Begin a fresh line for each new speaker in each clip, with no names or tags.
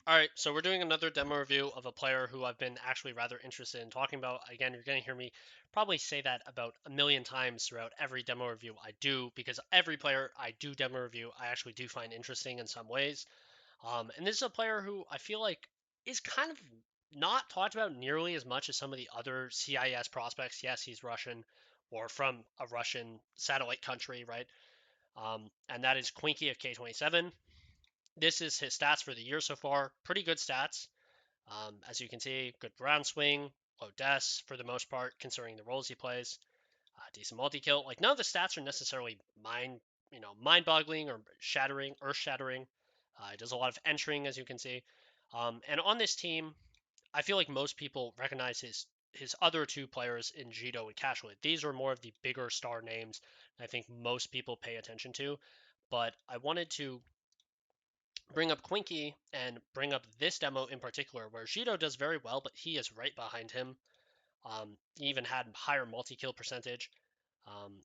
Alright, so we're doing another demo review of a player who I've been actually rather interested in talking about. Again, you're going to hear me probably say that about a million times throughout every demo review I do, because every player I do demo review, I actually do find interesting in some ways. And this is a player who I feel like is kind of not talked about nearly as much as some of the other CIS prospects. Yes, he's Russian or from a Russian satellite country, right? And that is qw1nk1 of K27. This is his stats for the year so far. Pretty good stats. As you can see, good ground swing, low deaths for the most part, considering the roles he plays. Decent multi-kill. Like none of the stats are necessarily mind-boggling or shattering, earth-shattering. He does a lot of entering, as you can see. And on this team, I feel like most people recognize his other two players in Jito and Cashwood. These are more of the bigger star names I think most people pay attention to. But I wanted to bring up qw1nk1 and bring up this demo in particular, where Jito does very well, but he is right behind him. He even had higher multi-kill percentage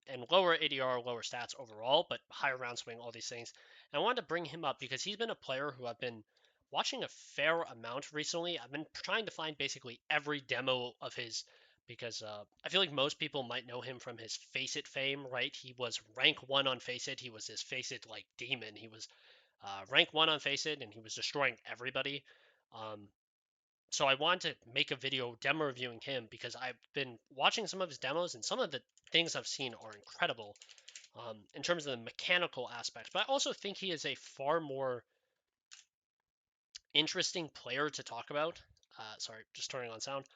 and lower ADR, lower stats overall, but higher round swing, all these things. And I wanted to bring him up because he's been a player who I've been watching a fair amount recently. I've been trying to find basically every demo of his because I feel like most people might know him from his Faceit fame, right? He was rank 1 on Faceit. He was this Faceit like demon. He was rank 1 on Faceit and he was destroying everybody. Um, so I wanted to make a video demo reviewing him because I've been watching some of his demos and some of the things I've seen are incredible in terms of the mechanical aspects. But I also think he is a far more interesting player to talk about. Sorry, just turning on sound.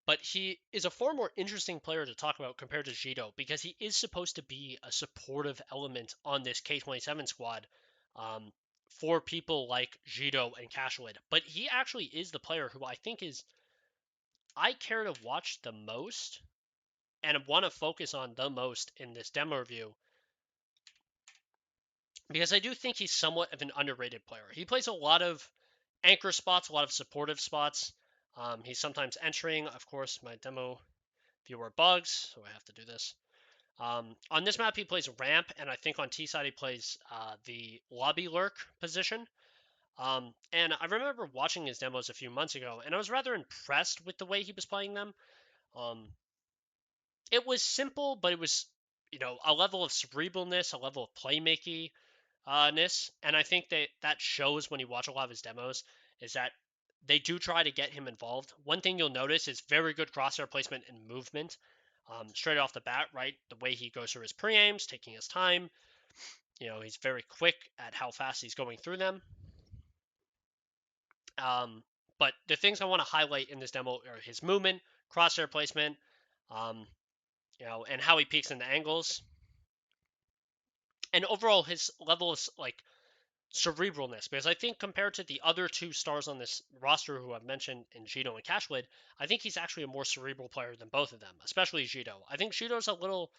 But he is a far more interesting player to talk about compared to Jito because he is supposed to be a supportive element on this K27 squad um, for people like Jito and Cashwood. But he actually is the player who I think is I care to watch the most and want to focus on the most in this demo review because I do think he's somewhat of an underrated player. He plays a lot of anchor spots, a lot of supportive spots. He's sometimes entering. Of course, my demo viewer bugs, so I have to do this. On this map, he plays ramp, and I think on T side he plays the lobby lurk position. And I remember watching his demos a few months ago, and I was rather impressed with the way he was playing them. Um, it was simple, but it was, a level of cerebralness, a level of playmaking ness, and I think that shows when you watch a lot of his demos is that they do try to get him involved. One thing you'll notice is very good crosshair placement and movement. Straight off the bat, right? The way he goes through his pre-aims, taking his time. He's very quick at how fast he's going through them. Um, but the things I want to highlight in this demo are his movement, crosshair placement, um, and how he peaks in the angles, and overall his level of like cerebralness. Because I think compared to the other two stars on this roster who I've mentioned in Jito and Cashwood, I think he's actually a more cerebral player than both of them, especially Jito. I think Jito's a little,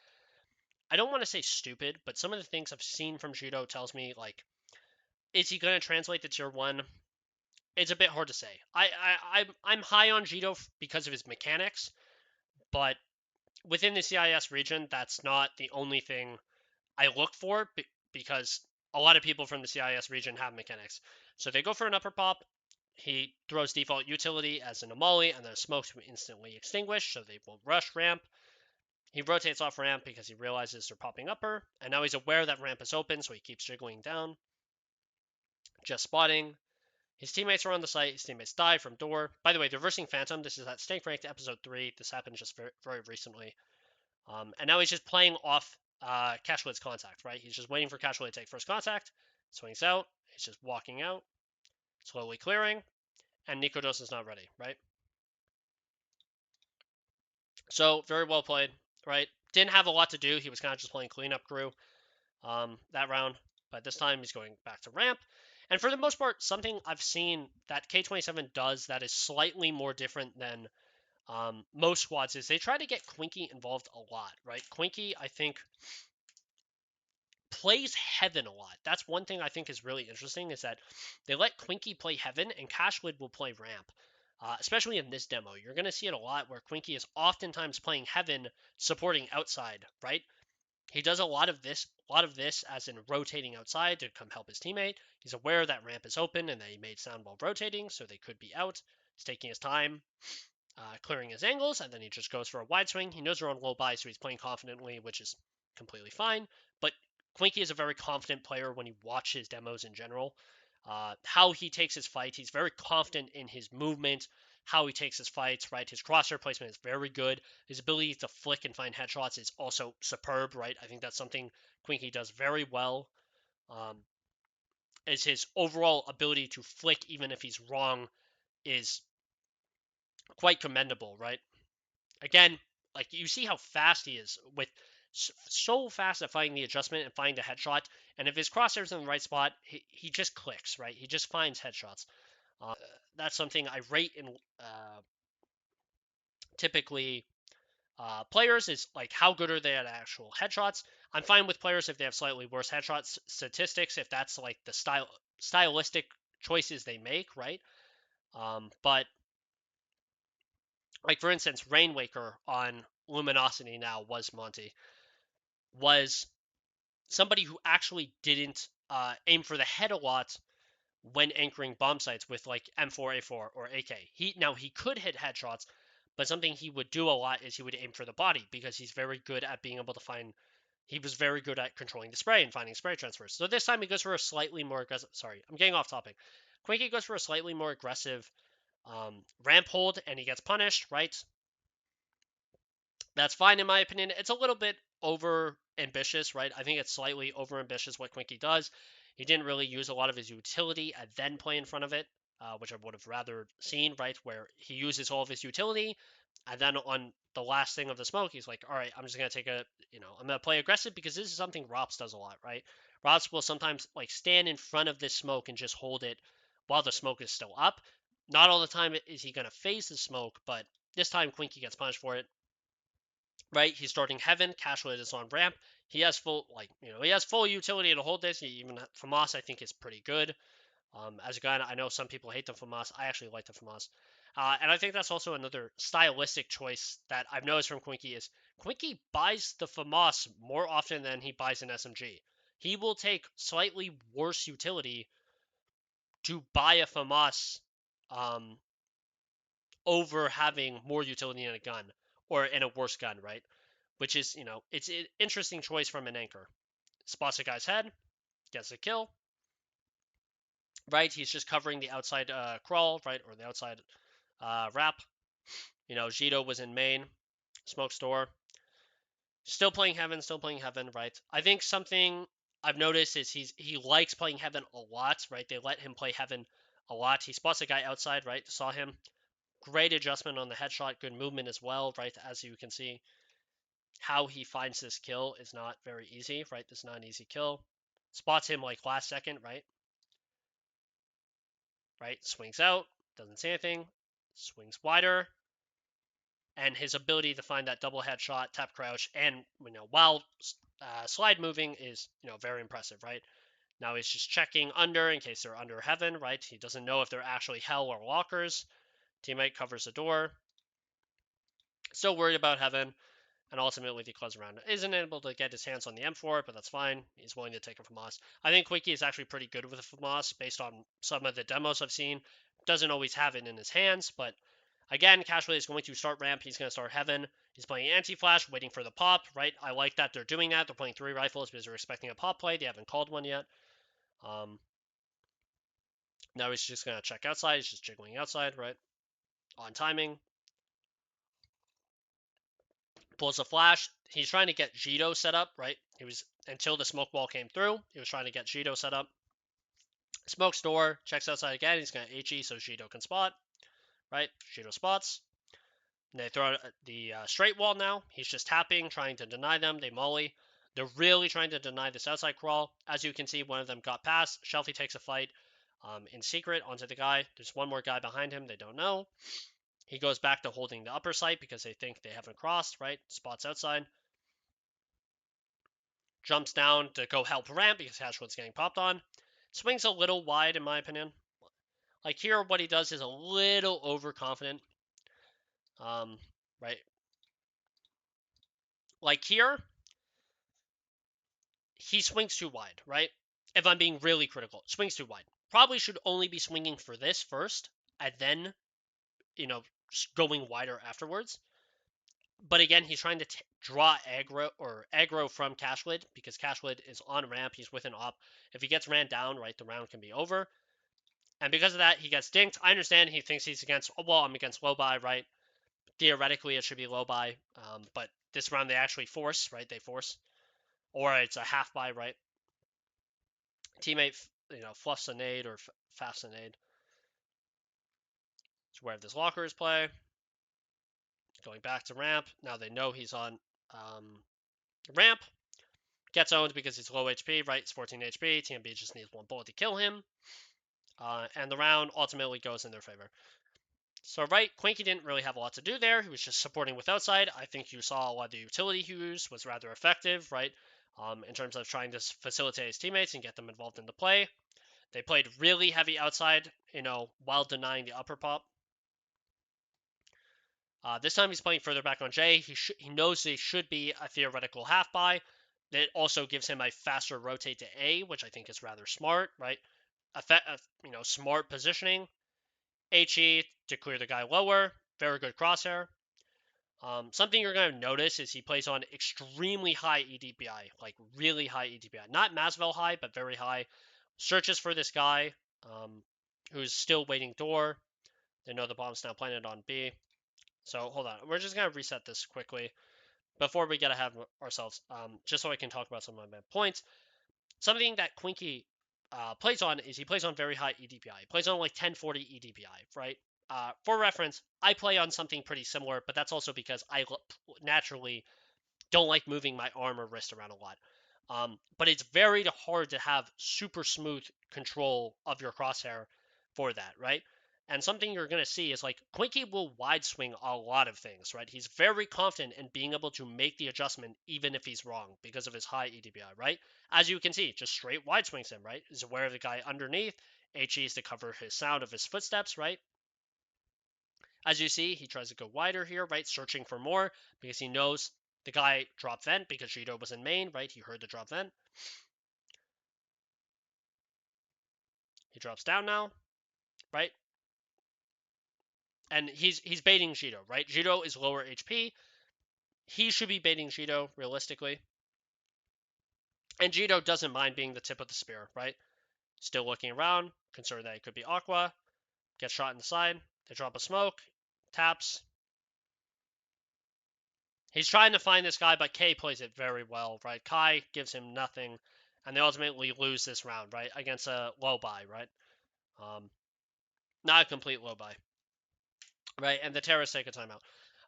I don't want to say stupid, but some of the things I've seen from Jito tells me like, is he going to translate to tier one? It's a bit hard to say. I'm high on Jito because of his mechanics, but within the CIS region, that's not the only thing I look for because a lot of people from the CIS region have mechanics. So they go for an upper pop. He throws default utility as an anomaly, and then smoke to instantly extinguish, so they won't rush ramp. He rotates off ramp because he realizes they're popping upper, and now he's aware that ramp is open, so he keeps jiggling down. Just spotting. His teammates are on the site. His teammates die from door. By the way, they're versing Phantom. This is at Stank Ranked episode 3. This happened just very, very recently. And now he's just playing off Cashwood's contact, right? He's just waiting for Cashwood to take first contact. Swings out. He's just walking out, slowly clearing, and Nikodos is not ready, right? So very well played, right? Didn't have a lot to do. He was kind of just playing cleanup crew that round, but this time he's going back to ramp. And for the most part, something I've seen that K27 does that is slightly more different than most squads is they try to get qw1nk1 involved a lot, right? qw1nk1, I think, plays Heaven a lot. That's one thing I think is really interesting is that they let qw1nk1 play Heaven and Cashwood will play Ramp. Especially in this demo, you're going to see it a lot where qw1nk1 is oftentimes playing Heaven supporting outside, right? He does a lot of this as in rotating outside to come help his teammate. He's aware that ramp is open and that he made sound while rotating, so they could be out. He's taking his time, clearing his angles, and then he just goes for a wide swing. He knows they're on low buy, so he's playing confidently, which is completely fine. But qw1nk1 is a very confident player when you watch his demos in general. How he takes his fight, he's very confident in his movement, how he takes his fights, right? His crosshair placement is very good. His ability to flick and find headshots is also superb, right? I think that's something qw1nk1 does very well. Is his overall ability to flick even if he's wrong is quite commendable, right? Again, like you see how fast he is with so fast at finding the adjustment and finding the headshot. And if his crosshair's in the right spot, he just clicks, right? He just finds headshots. That's something I rate in typically players is like how good are they at actual headshots. I'm fine with players if they have slightly worse headshot statistics, if that's like the stylistic choices they make, right? But like for instance, Rainwaker on Luminosity now was Monty was somebody who actually didn't aim for the head a lot when anchoring bomb sites with like M4A4 or AK. He could hit headshots, but something he would do a lot is he would aim for the body because he's very good at being able to find. He was very good at controlling the spray and finding spray transfers. So this time he goes for a slightly more aggressive. Sorry, I'm getting off topic. qw1nk1 goes for a slightly more aggressive ramp hold, and he gets punished. Right, that's fine in my opinion. It's a little bit over ambitious, right? I think it's slightly over ambitious what qw1nk1 does. He didn't really use a lot of his utility and then play in front of it, which I would have rather seen, right? Where he uses all of his utility, and then on the last thing of the smoke, he's like, all right, I'm just going to take I'm going to play aggressive because this is something Rops does a lot, right? Rops will sometimes like stand in front of this smoke and just hold it while the smoke is still up. Not all the time is he going to phase the smoke, but this time qw1nk1 gets punished for it, right? He's starting Heaven. Cashwood is on ramp. He has full utility to hold this. Even FAMAS, I think, is pretty good. As a guy, I know some people hate the FAMAS. I actually like the FAMAS. And I think that's also another stylistic choice that I've noticed from qw1nk1 is qw1nk1 buys the FAMAS more often than he buys an SMG. He will take slightly worse utility to buy a FAMAS um, over having more utility in a gun or in a worse gun, right? Which is, it's an interesting choice from an anchor. Spots a guy's head, gets a kill, right? He's just covering the outside crawl, right, or the outside wrap. Jito was in main, smoke store, still playing Heaven, right? I think something I've noticed is he likes playing Heaven a lot, right? They let him play Heaven a lot. He spots a guy outside, right? Saw him. Great adjustment on the headshot, good movement as well, right? As you can see, how he finds this kill is not very easy, right? This is not an easy kill. Spots him like last second, right? Right? Swings out, doesn't say anything, swings wider, and his ability to find that double headshot, tap crouch, and while slide moving is very impressive, right? Now he's just checking under in case they're under Heaven, right? He doesn't know if they're actually Hell or lockers. Teammate covers the door. Still worried about Heaven. And ultimately the close around isn't able to get his hands on the M4, but that's fine. He's willing to take it from Moss. I think qw1nk1 is actually pretty good with Moss based on some of the demos I've seen. Doesn't always have it in his hands, but again, Cashway is going to start ramp. He's going to start Heaven. He's playing anti-flash, waiting for the pop, right? I like that they're doing that. They're playing 3 rifles because they're expecting a pop play. They haven't called one yet. Now he's just going to check outside. He's just jiggling outside, right? On timing. Pulls a flash. He's trying to get Jito set up, right? He was until the smoke wall came through. He was trying to get Jito set up. Smokes door, checks outside again. He's going to HE so Jito can spot, right? Jito spots. And they throw the straight wall now. He's just tapping, trying to deny them. They molly. They're really trying to deny this outside crawl. As you can see, one of them got past. Shelfie takes a fight in secret onto the guy. There's one more guy behind him. They don't know. He goes back to holding the upper site because they think they haven't crossed, right? Spots outside. Jumps down to go help ramp because Hashwood's getting popped on. Swings a little wide, in my opinion. Like here, what he does is a little overconfident. Right? Like here, he swings too wide, right? If I'm being really critical, swings too wide. Probably should only be swinging for this first, and then, you know, going wider afterwards. But again, he's trying to draw aggro from Cashlid because Cashlid is on ramp. He's with an op. If he gets ran down, right, the round can be over. And because of that, he gets dinked. I understand he thinks he's against, well, I'm against low buy, right? Theoretically, it should be low buy. But this round they actually force, right? They force. Or it's a half buy, right? Teammate, fluffs a nade or fast a nade. So where this locker is play. Going back to ramp. Now they know he's on ramp. Gets owned because he's low HP, right? It's 14 HP. TMB just needs one bullet to kill him. And the round ultimately goes in their favor. So, right, qw1nk1 didn't really have a lot to do there. He was just supporting with outside. I think you saw a lot of the utility he used was rather effective, right? In terms of trying to facilitate his teammates and get them involved in the play. They played really heavy outside, while denying the upper pop. This time he's playing further back on J. He knows they should be a theoretical half buy. That also gives him a faster rotate to A, which I think is rather smart, right? Smart positioning. HE to clear the guy lower. Very good crosshair. Something you're going to notice is he plays on extremely high EDPI, like really high EDPI. Not Masvel high, but very high. Searches for this guy, who's still waiting door. They know the bomb's now planted on B. So hold on, we're just going to reset this quickly before we get ahead of ourselves, just so I can talk about some of my points. Something that qw1nk1 plays on is he plays on very high EDPI. He plays on like 1040 EDPI, right? For reference, I play on something pretty similar, but that's also because I naturally don't like moving my arm or wrist around a lot. But it's very hard to have super smooth control of your crosshair for that, right? And something you're going to see is like qw1nk1 will wide swing a lot of things, right? He's very confident in being able to make the adjustment even if he's wrong because of his high EDPI, right? As you can see, just straight wide swings him, right? He's aware of the guy underneath. HE is to cover his sound of his footsteps, right? As you see, he tries to go wider here, right? Searching for more because he knows the guy dropped vent because Shido was in main, right? He heard the drop vent. He drops down now, right? And he's baiting Shido, right? Shido is lower HP. He should be baiting Shido, realistically. And Shido doesn't mind being the tip of the spear, right? Still looking around, concerned that it could be Aqua. Gets shot in the side. They drop a smoke. Taps. He's trying to find this guy, but K plays it very well, right? Kai gives him nothing, and they ultimately lose this round, right? Against a low buy, right? Not a complete low buy, right? And the terrorists take a timeout.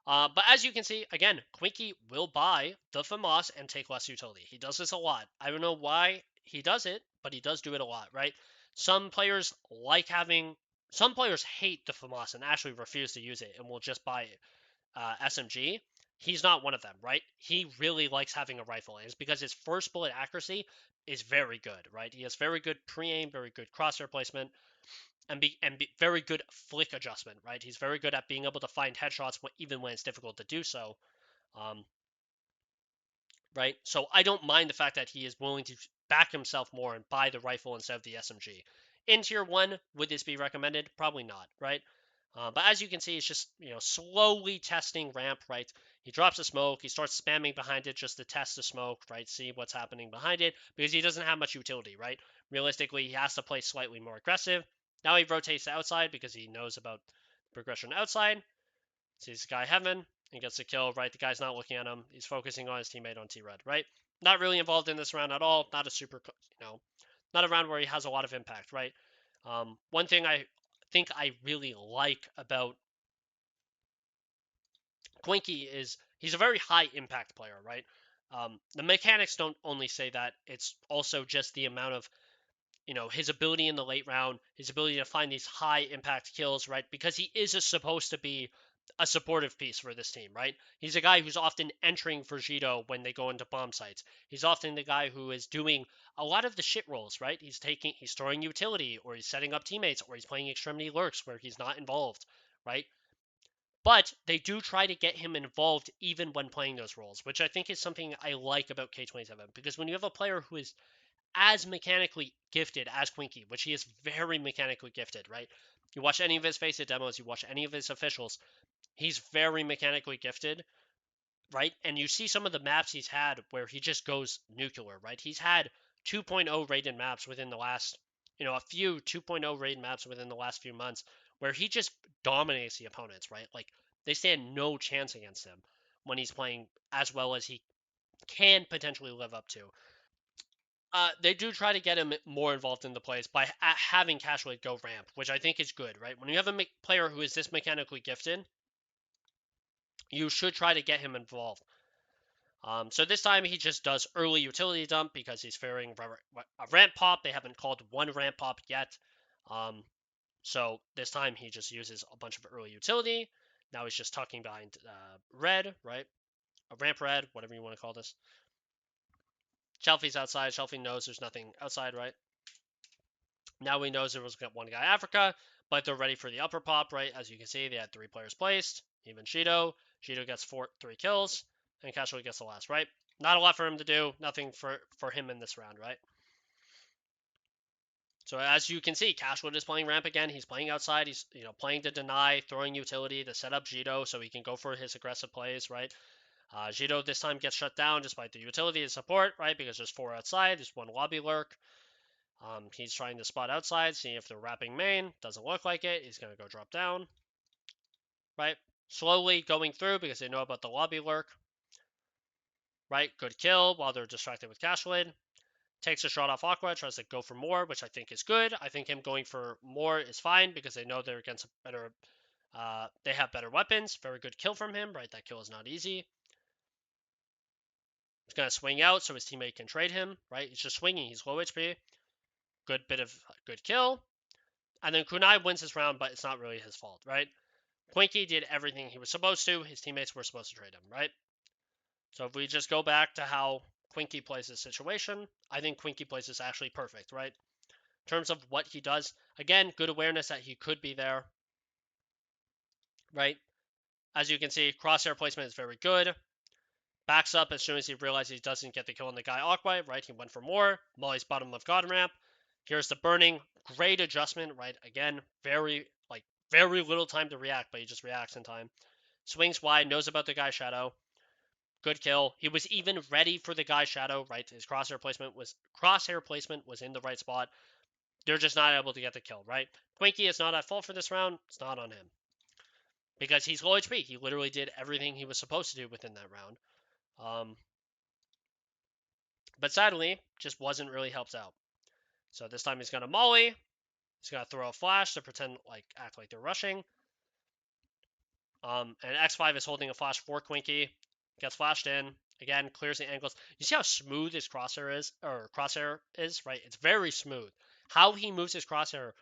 But as you can see, again, qw1nk1 will buy the FAMAS and take less utility. He does this a lot. I don't know why he does it, but he does do it a lot, right? Some players hate the FAMAS and actually refuse to use it and will just buy SMG. He's not one of them, right? He really likes having a rifle, and it's because his first bullet accuracy is very good, right? He has very good pre-aim, very good crosshair placement, and very good flick adjustment, right? He's very good at being able to find headshots even when it's difficult to do so, right? So I don't mind the fact that he is willing to back himself more and buy the rifle instead of the SMG. In Tier 1, would this be recommended? Probably not, right? But as you can see, it's just, slowly testing ramp, right? He drops a smoke. He starts spamming behind it just to test the smoke, right? See what's happening behind it because he doesn't have much utility, right? Realistically, he has to play slightly more aggressive. Now he rotates to outside because he knows about progression outside. Sees the guy heaven and gets the kill, right? The guy's not looking at him. He's focusing on his teammate on T-Red, right? Not really involved in this round at all. Not a super, not a round where he has a lot of impact, right? One thing I think I really like about qw1nk1 is he's a very high impact player, right? The mechanics don't only say that, it's also just the amount of, his ability in the late round, his ability to find these high impact kills, right? Because he is supposed to be a supportive piece for this team, right? He's a guy who's often entering for Jido when they go into bomb sites. He's often the guy who is doing a lot of the shit rolls, right? He's throwing utility, or he's setting up teammates, or he's playing extremity lurks where he's not involved, right? But they do try to get him involved even when playing those roles, which I think is something I like about qw1nk1, because when you have a player who is as mechanically gifted as qw1nk1, which he is very mechanically gifted, right? You watch any of his Faceit demos, you watch any of his officials, he's very mechanically gifted, right? And you see some of the maps he's had where he just goes nuclear, right? He's had 2.0 rated maps within the last, a few 2.0 rated maps within the last few months where he just dominates the opponents, right? Like, they stand no chance against him when he's playing as well as he can potentially live up to. They do try to get him more involved in the plays by having Cashwood go ramp, which I think is good, right? When you have a player who is this mechanically gifted, you should try to get him involved. So this time he just does early utility dump because he's fearing a ramp pop. They haven't called one ramp pop yet. So this time he just uses a bunch of early utility. Now he's just tucking behind red, right? A ramp red, whatever you want to call this. Shelfie's outside. Shelfie knows there's nothing outside, right? Now we know there was one guy Africa, but they're ready for the upper pop, right? As you can see, they had 3 players placed. Even Shido. Shido gets 3 kills, and Cashwood gets the last, right? Not a lot for him to do. Nothing for him in this round, right? So as you can see, Cashwood is playing ramp again. He's playing outside. He's playing to deny, throwing utility to set up Jido so he can go for his aggressive plays, right? Jido this time gets shut down despite the utility and support, right? Because there's 4 outside. There's 1 lobby lurk. He's trying to spot outside, seeing if they're wrapping main. Doesn't look like it. He's going to go drop down, right? Slowly going through because they know about the lobby lurk, right? Good kill while they're distracted with Cashwood. Takes a shot off Aqua, tries to go for more, which I think is good. I think him going for more is fine because they know they're against a better, they have better weapons. Very good kill from him, right? That kill is not easy. He's going to swing out so his teammate can trade him, right? He's just swinging. He's low HP. Good bit of good kill. And then qw1nk1 wins this round, but it's not really his fault, right? qw1nk1 did everything he was supposed to. His teammates were supposed to trade him, right? So if we just go back to how qw1nk1 plays this situation, I think qw1nk1 plays this actually perfect, right? In terms of what he does, again, good awareness that he could be there, right? As you can see, crosshair placement is very good. Backs up as soon as he realizes he doesn't get the kill on the guy Aqua, right? He went for more. Molly's bottom left God ramp. Here's the burning. Great adjustment, right? Again, very little time to react, but he just reacts in time. Swings wide, knows about the guy Shadow. Good kill. He was even ready for the guy Shadow, right? His crosshair placement was in the right spot. They're just not able to get the kill, right? qw1nk1 is not at fault for this round. It's not on him. Because he's low HP. He literally did everything he was supposed to do within that round. But sadly, just wasn't really helped out. So this time he's going to Molly. He's going to throw a flash to pretend act like they're rushing. And X5 is holding a flash for qw1nk1. Gets flashed in. Again, clears the angles. You see how smooth his crosshair is, right? It's very smooth. How he moves his crosshair,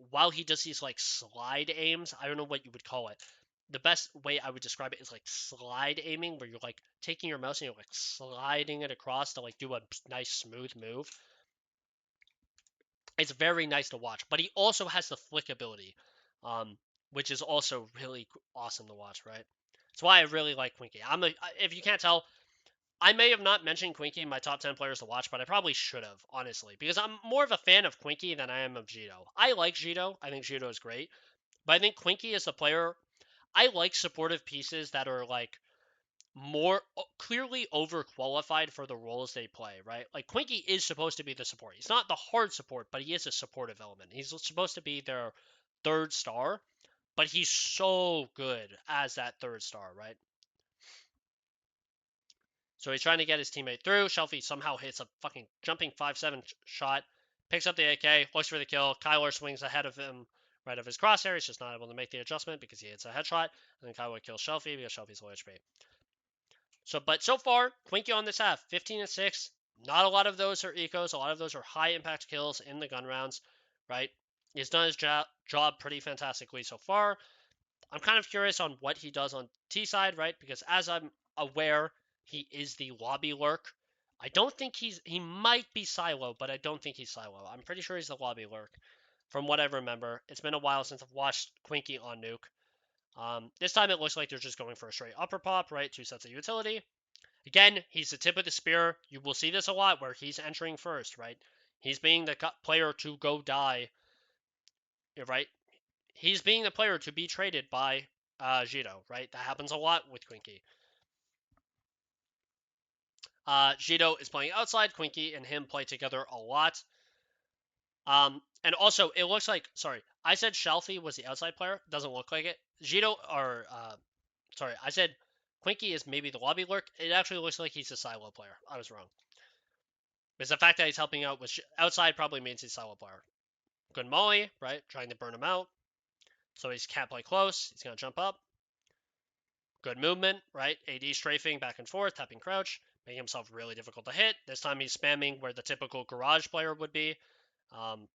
while he does these slide aims, I don't know what you would call it. The best way I would describe it is slide aiming, where you're taking your mouse and you're sliding it across to do a nice smooth move. It's very nice to watch, but he also has the flick ability, which is also really awesome to watch, right? That's why I really like qw1nk1. If you can't tell, I may have not mentioned qw1nk1 in my top 10 players to watch, but I probably should have, honestly, because I'm more of a fan of qw1nk1 than I am of Jido. I like Jido. I think Jido is great, but I think qw1nk1 is the player. I like supportive pieces that are more clearly overqualified for the roles they play, right? qw1nk1 is supposed to be the support. He's not the hard support, but he is a supportive element. He's supposed to be their 3rd star, but he's so good as that 3rd star, right? So he's trying to get his teammate through. Shelfie somehow hits a fucking jumping 5-7 shot, picks up the AK, looks for the kill. Kyler swings ahead of him, right of his crosshair. He's just not able to make the adjustment because he hits a headshot. And then Kyler kills Shelfie because Shelfie's low HP. But so far, qw1nk1 on this half, 15 and 6. Not a lot of those are ecos. A lot of those are high impact kills in the gun rounds, right? He's done his job pretty fantastically so far. I'm kind of curious on what he does on T side, right? Because as I'm aware, he is the lobby lurk. I don't think he might be silo, but I don't think he's silo. I'm pretty sure he's the lobby lurk from what I remember. It's been a while since I've watched qw1nk1 on Nuke. This time it looks like they're just going for a straight upper pop, right? 2 sets of utility. Again, he's the tip of the spear. You will see this a lot where he's entering first, right? He's being the player to go die, right? He's being the player to be traded by Jito, right? That happens a lot with qw1nk. Jito is playing outside. qw1nk and him play together a lot. And also, it looks like, sorry, I said Shelfie was the outside player. Doesn't look like it. Jito, or, sorry, I said qw1nk is maybe the lobby lurk. It actually looks like he's a silo player. I was wrong. Because the fact that he's helping out with outside probably means he's a silo player. Good molly, right? Trying to burn him out. So he can't play close. He's going to jump up. Good movement, right? AD strafing back and forth, tapping crouch, making himself really difficult to hit. This time he's spamming where the typical garage player would be,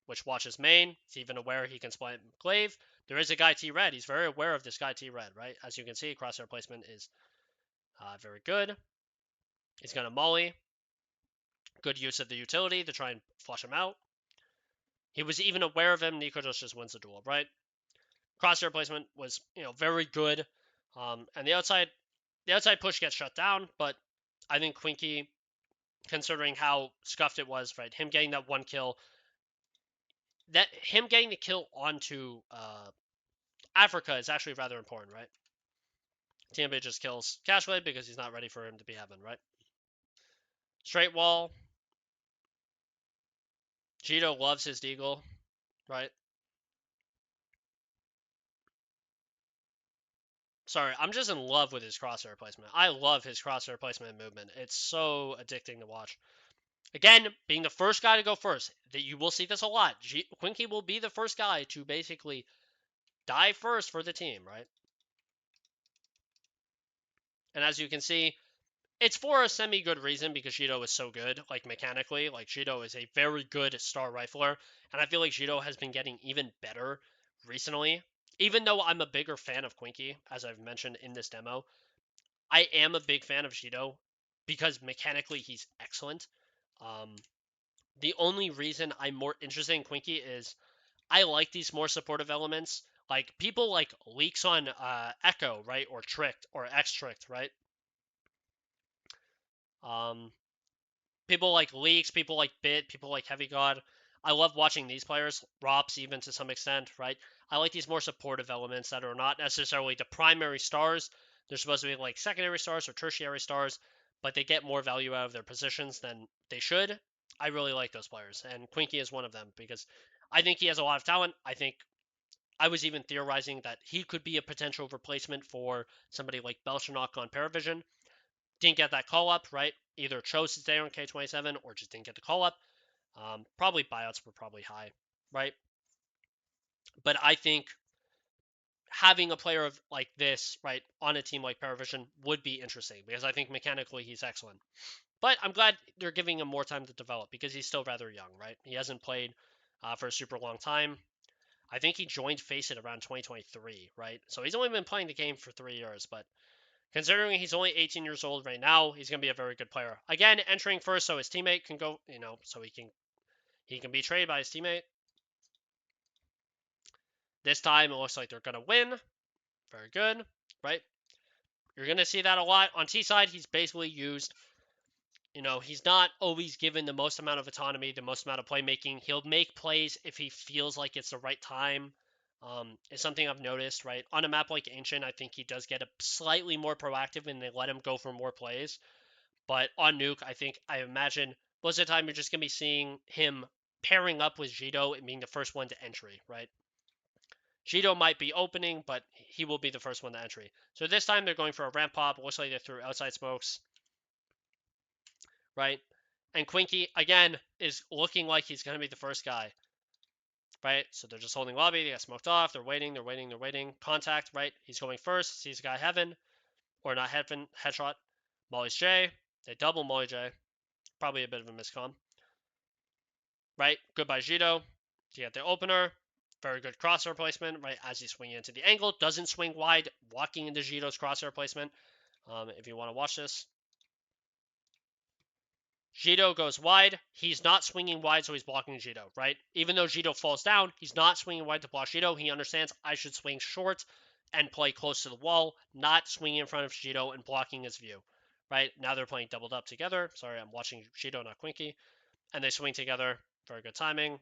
which watches main. He's even aware he can split glaive. There is a guy T-Red. He's very aware of this guy T-Red, right? As you can see, crosshair placement is very good. He's going to molly. Good use of the utility to try and flush him out. He was even aware of him. Nico just wins the duel, right? Crosshair placement was, very good. And the outside push gets shut down, but I think qw1nk, considering how scuffed it was, right, him getting that one kill, him getting the kill onto Africa is actually rather important, right? TMB just kills Cashblade because he's not ready for him to be heaven, right? Straight wall. Jito loves his deagle, right? Sorry, I'm just in love with his crosshair placement. I love his crosshair placement and movement. It's so addicting to watch. Again, being the first guy to go first, that you will see this a lot. qw1nk will be the first guy to basically die first for the team, right? And as you can see, it's for a semi-good reason because Jito is so good, like mechanically. Like Jito is a very good star rifler, and I feel like Jito has been getting even better recently. Even though I'm a bigger fan of qw1nk, as I've mentioned in this demo, I am a big fan of Jito because mechanically he's excellent. The only reason I'm more interested in qw1nk is I like these more supportive elements. Like people like leaks on Echo, right, or Tricked or X Tricked, right? People like leaks, people like Bit, people like Heavy God. I love watching these players, Rops even to some extent, right? I like these more supportive elements that are not necessarily the primary stars. They're supposed to be like secondary stars or tertiary stars, but they get more value out of their positions than they should. I really like those players, and qw1nk is one of them because I think he has a lot of talent. I think I was even theorizing that he could be a potential replacement for somebody like Belchanok on Paravision. Didn't get that call up, right? Either chose to stay on K27 or just didn't get the call up. Probably buyouts were probably high, right? But I think having a player of like this, right, on a team like Paravision would be interesting because I think mechanically he's excellent. But I'm glad they're giving him more time to develop because he's still rather young, right? He hasn't played for a super long time. I think he joined Faceit around 2023, right? So he's only been playing the game for 3 years, but considering he's only 18 years old right now, he's going to be a very good player. Again, entering first so his teammate can go, so he can be traded by his teammate. This time it looks like they're going to win. Very good, right? You're going to see that a lot. On T side, he's basically used, he's not always given the most amount of autonomy, the most amount of playmaking. He'll make plays if he feels like it's the right time. It's something I've noticed, right? On a map like Ancient, I think he does get a slightly more proactive and they let him go for more plays. But on Nuke, I imagine most of the time you're just going to be seeing him pairing up with Jito and being the first one to entry, right? Jito might be opening, but he will be the first one to entry. So this time they're going for a ramp pop. Looks like they threw outside smokes, right? And qw1nk, again, is looking like he's going to be the first guy, right? So they're just holding lobby. They got smoked off. They're waiting. Contact, right? He's going first. Sees a guy heaven. Or not heaven. Headshot. Molly's J. They double Molly J. Probably a bit of a miscom. Right? Goodbye Jito. You get the opener. Very good crosshair placement, right? As he's swinging into the angle. Doesn't swing wide. Walking into Jito's crosshair placement. If you want to watch this. Jito goes wide. He's not swinging wide, so he's blocking Jito, right? Even though Jito falls down, he's not swinging wide to block Jito. He understands I should swing short and play close to the wall, not swinging in front of Shido and blocking his view, right? Now they're playing doubled up together. Sorry, I'm watching Shido, not qw1nk1, and they swing together. Very good timing.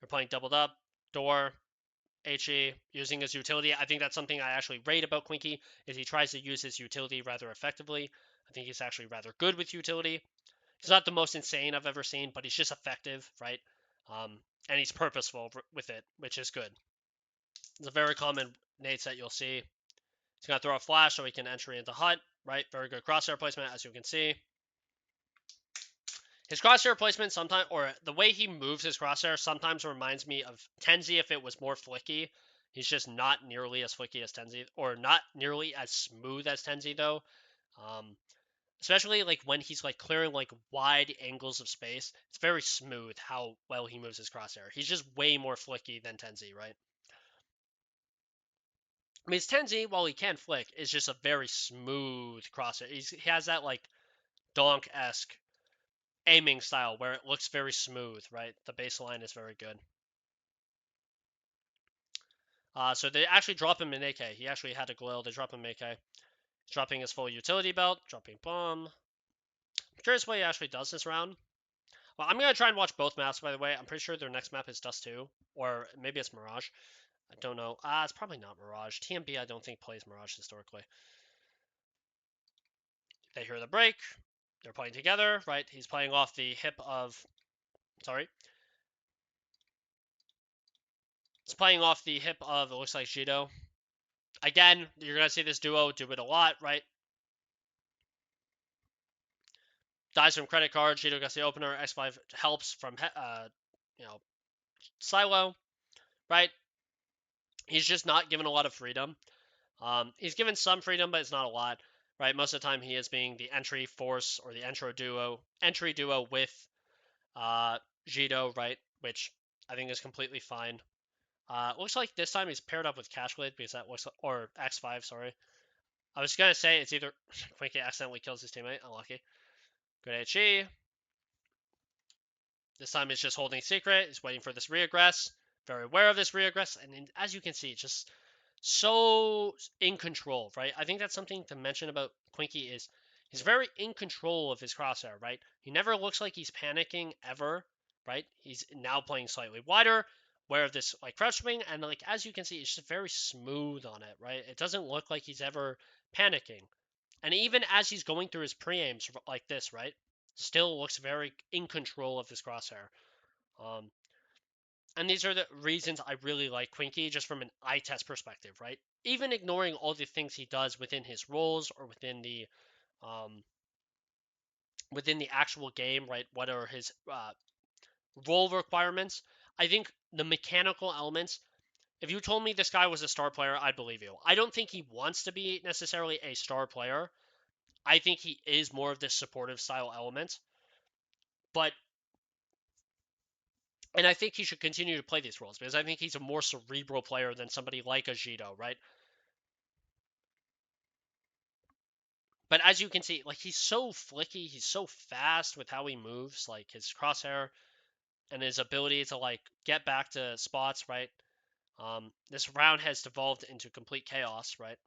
They're playing doubled up, door, HE, using his utility. I think that's something I actually rate about qw1nk1, is he tries to use his utility rather effectively. I think he's actually rather good with utility. He's not the most insane I've ever seen, but he's just effective, right? And he's purposeful with it, which is good. It's a very common nade set you'll see. He's going to throw a flash so he can entry into hut, right? Very good crosshair placement, as you can see. His crosshair placement sometimes, or the way he moves his crosshair sometimes reminds me of Tenzi if it was more flicky. He's just not nearly as flicky as Tenzi, or not nearly as smooth as Tenzi, though. Especially like when he's like clearing like wide angles of space, it's very smooth how well he moves his crosshair. He's just way more flicky than Tenzi, right? I mean, his Tenzi, while he can flick, is just a very smooth crosshair. He has that like donk-esque aiming style where it looks very smooth, right? The baseline is very good. So they actually drop him in AK. He actually had a glow. They drop him in AK. He's dropping his full utility belt, dropping bomb. I'm curious what he actually does this round. Well, I'm going to try and watch both maps, by the way. I'm pretty sure their next map is Dust 2. Or maybe it's Mirage. I don't know. It's probably not Mirage. TMB, I don't think, plays Mirage historically. They hear the break. They're playing together, right? He's playing off the hip of... Sorry. It's playing off the hip of, it looks like, Shido. Again, you're going to see this duo do it a lot, right? Dies from credit card. Shido gets the opener. X5 helps from, silo, right? He's just not given a lot of freedom. He's given some freedom, but it's not a lot, right? Most of the time, he is being the entry force or the entry duo with Jido, right? Which I think is completely fine. Looks like this time he's paired up with Cashblade because that looks, or X5, sorry. I was gonna say it's either qw1nk1 accidentally kills his teammate, unlucky. Good HE. This time he's just holding secret. He's waiting for this reaggress. Very aware of this reaggress, and as you can see, just so in control, right? I think that's something to mention about qw1nk1 is he's very in control of his crosshair, right? He never looks like he's panicking ever, right? He's now playing slightly wider, aware of this like crouch swing, and like as you can see, it's just very smooth on it, right? It doesn't look like he's ever panicking. And even as he's going through his pre-aims like this, right? Still looks very in control of his crosshair. And these are the reasons I really like qw1nk1 just from an eye test perspective, right? Even ignoring all the things he does within his roles or within the actual game, right? What are his role requirements? I think the mechanical elements. If you told me this guy was a star player, I'd believe you. I don't think he wants to be necessarily a star player. I think he is more of this supportive style element. And I think he should continue to play these roles because I think he's a more cerebral player than somebody like a Jido, right? But as you can see, like he's so flicky, he's so fast with how he moves, like his crosshair and his ability to like get back to spots, right? This round has devolved into complete chaos, right?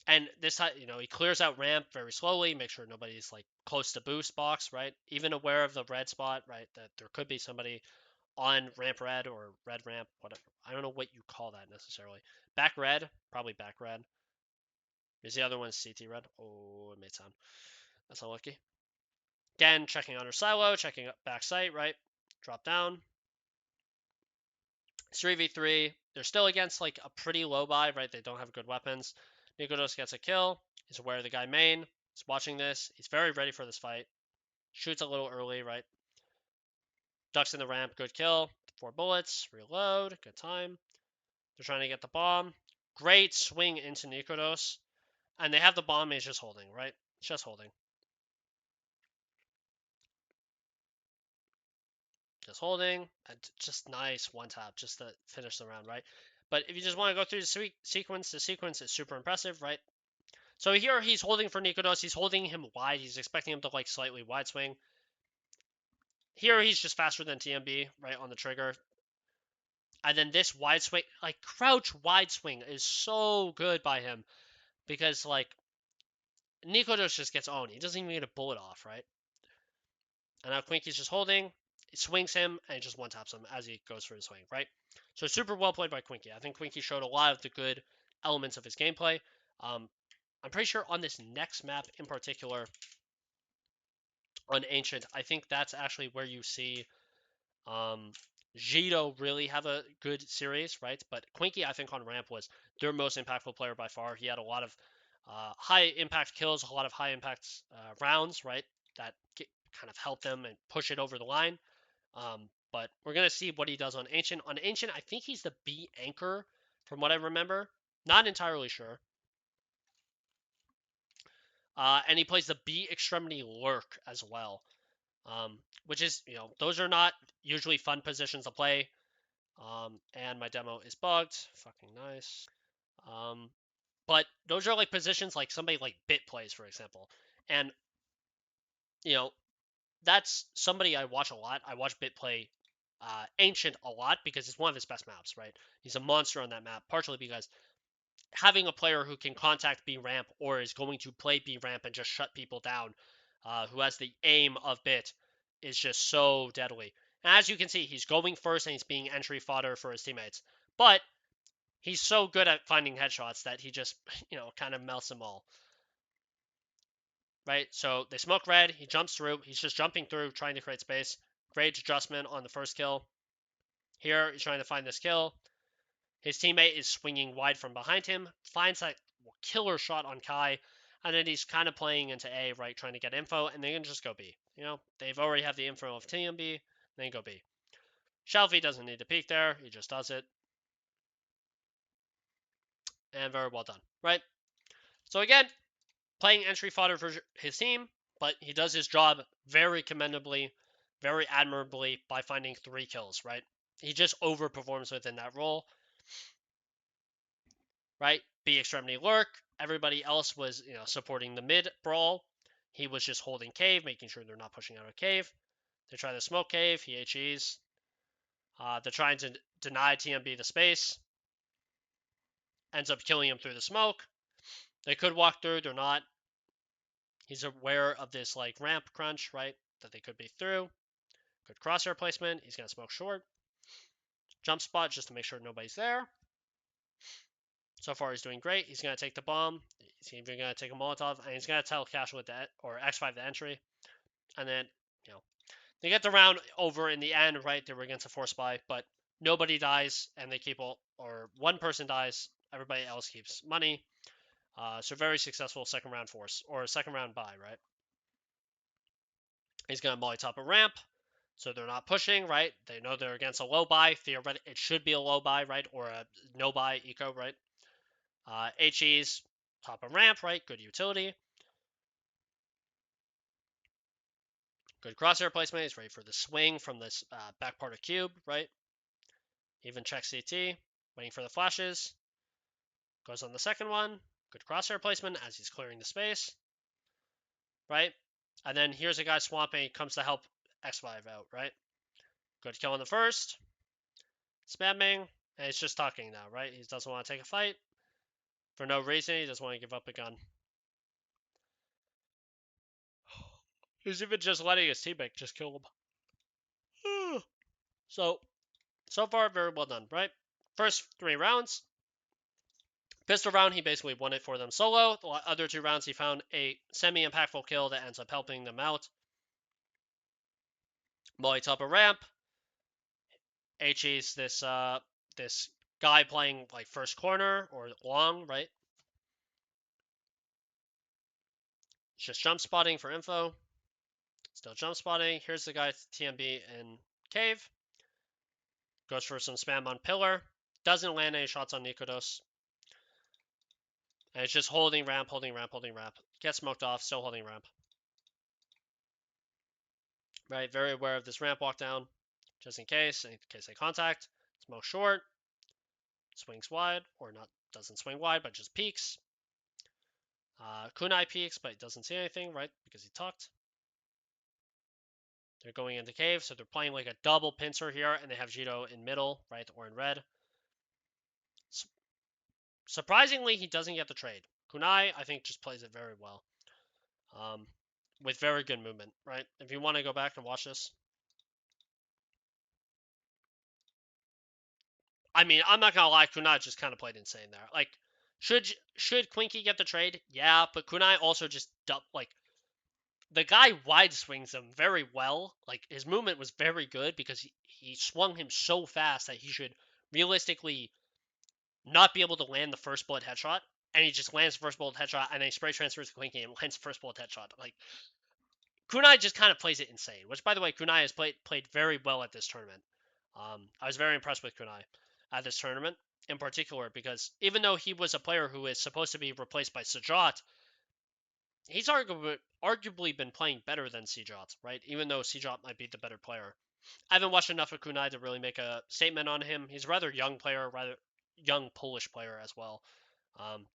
And this time, he clears out ramp very slowly, make sure nobody's like close to boost box, right? Even aware of the red spot, right? That there could be somebody on ramp red or red ramp, whatever. I don't know what you call that necessarily. Back red, probably back red. Is the other one CT red? Oh, it made sound. That's unlucky. Again, checking under silo, checking back sight, right? Drop down. It's 3v3. They're still against like a pretty low buy, right? They don't have good weapons. Nikodos gets a kill. He's aware of the guy main. He's watching this. He's very ready for this fight. Shoots a little early, right? Ducks in the ramp. Good kill. 4 bullets. Reload. Good time. They're trying to get the bomb. Great swing into Nikodos. And they have the bomb. He's just holding, right? Just holding. Just holding. And just nice one tap just to finish the round, right? But if you just want to go through the sequence is super impressive, right? So here he's holding for Nikodos. He's holding him wide. He's expecting him to like slightly wide swing. Here he's just faster than TMB, right, on the trigger. And then this wide swing, like crouch wide swing is so good by him because like qw1nk1 just gets owned. He doesn't even get a bullet off, right? And now qw1nk1's just holding. It swings him and just one taps him as he goes for his swing, right? So super well played by qw1nk1. I think qw1nk1 showed a lot of the good elements of his gameplay. I'm pretty sure on this next map in particular, on Ancient, I think that's actually where you see Jito really have a good series, right? But qw1nk1, I think on ramp was their most impactful player by far. He had a lot of high impact kills, a lot of high impact rounds, right? That kind of helped them and push it over the line. But we're gonna see what he does on Ancient. On Ancient, I think he's the B anchor, from what I remember. Not entirely sure. And he plays the B extremity lurk as well, which is, those are not usually fun positions to play. And my demo is bugged. Fucking nice. But those are like positions like somebody like Bit plays, for example. And, that's somebody I watch a lot. I watch Bit play Ancient a lot because it's one of his best maps, right? He's a monster on that map, partially because having a player who can contact B ramp or is going to play B ramp and just shut people down, who has the aim of Bit, is just so deadly. And as you can see, he's going first and he's being entry fodder for his teammates. But he's so good at finding headshots that he just, kind of melts them all. Right? So they smoke red. He jumps through. He's just jumping through, trying to create space. Great adjustment on the first kill. Here, he's trying to find this kill. His teammate is swinging wide from behind him, finds that killer shot on Kai, and then he's kind of playing into A, right, trying to get info, and they can just go B. They've already have the info of TMB, they go B. Shelfie doesn't need to peek there, he just does it. And very well done, right? So again, playing entry fodder for his team, but he does his job very commendably, very admirably by finding 3 kills, right? He just overperforms within that role. Right? B extremity lurk. Everybody else was, supporting the mid brawl. He was just holding cave, making sure they're not pushing out of cave. They try to smoke cave. He HEs. They're trying to deny TMB the space. Ends up killing him through the smoke. They could walk through. They're not. He's aware of this like ramp crunch, right? That they could be through. Good crosshair placement. He's gonna smoke short. Jump spot just to make sure nobody's there. So far, he's doing great. He's going to take the bomb. He's even going to take a Molotov, and he's going to tell Cash with that, or X5 the entry. And then, they get the round over in the end, right? They were against a force buy, but nobody dies, and they keep or one person dies. Everybody else keeps money. So very successful second round force, or second round buy, right? He's going to Molotov a ramp, so they're not pushing, right? They know they're against a low buy. Theoretically, it should be a low buy, right? Or a no buy eco, right? HE's top of ramp, right? Good utility. Good crosshair placement. He's ready for the swing from this back part of cube, right? Even checks CT, waiting for the flashes. Goes on the second one. Good crosshair placement as he's clearing the space, right? And then here's a guy swamping, comes to help X5 out, right? Good kill on the first. Spamming, and he's just talking now, right? He doesn't want to take a fight for no reason. He doesn't want to give up a gun. He's even just letting his teammate just kill him. So far, very well done, right? First 3 rounds. Pistol round, he basically won it for them solo. The other 2 rounds, he found a semi-impactful kill that ends up helping them out. Molotov a ramp. HE's this guy playing like first corner or long, right? It's just jump spotting for info. Still jump spotting. Here's the guy TMB in cave. Goes for some spam on pillar. Doesn't land any shots on qw1nk1. And it's just holding ramp, holding ramp, holding ramp. Gets smoked off, still holding ramp. Right, very aware of this ramp walk down, just in case they contact. Smoke short, swings wide, or not, doesn't swing wide, but just peeks. Kunai peeks, but he doesn't see anything, right, because he tucked. They're going into cave, so they're playing like a double pincer here, and they have Jito in middle, right, or in red. Surprisingly, he doesn't get the trade. Kunai, I think, just plays it very well, with very good movement, right? If you want to go back and watch this, I mean, I'm not gonna lie, Kunai just kind of played insane there. Like, should qw1nk1 get the trade? Yeah, but Kunai also just like the guy wide swings him very well. Like his movement was very good because he swung him so fast that he should realistically not be able to land the first bullet headshot, and he just lands the first bullet headshot, and then he spray transfers to qw1nk1 and lands the first bullet headshot. Like Kunai just kind of plays it insane. Which, by the way, Kunai has played very well at this tournament. I was very impressed with Kunai at this tournament in particular because even though he was a player who is supposed to be replaced by Sajat, he's arguably been playing better than Sajat, right? Even though Sajat might be the better player. I haven't watched enough of Kunai to really make a statement on him. He's a rather young player, rather young Polish player as well.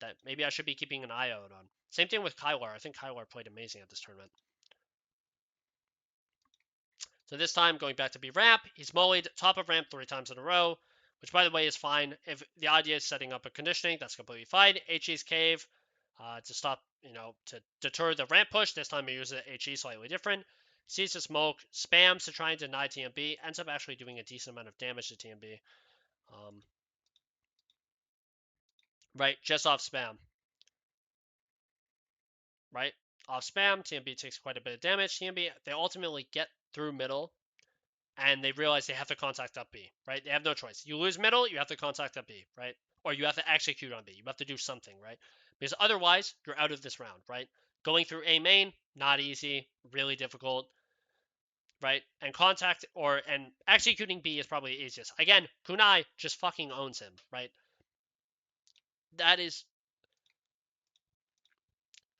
That maybe I should be keeping an eye out on. Same thing with qw1nk1. I think qw1nk1 played amazing at this tournament. So this time, going back to B ramp, he's mollied top of ramp 3 times in a row, which by the way is fine. If the idea is setting up a conditioning, that's completely fine. HE's cave to stop, to deter the ramp push. This time he uses HE slightly different. Sees the smoke, spams to try and deny TMB, ends up actually doing a decent amount of damage to TMB. Right, just off spam. Right, off spam, TMB takes quite a bit of damage. TMB, they ultimately get through middle, and they realize they have to contact up B, right? They have no choice. You lose middle, you have to contact up B, right? Or you have to execute on B. You have to do something, right? Because otherwise, you're out of this round, right? Going through A main, not easy, really difficult, right? And executing B is probably the easiest. Again, Kunai just fucking owns him, right? That is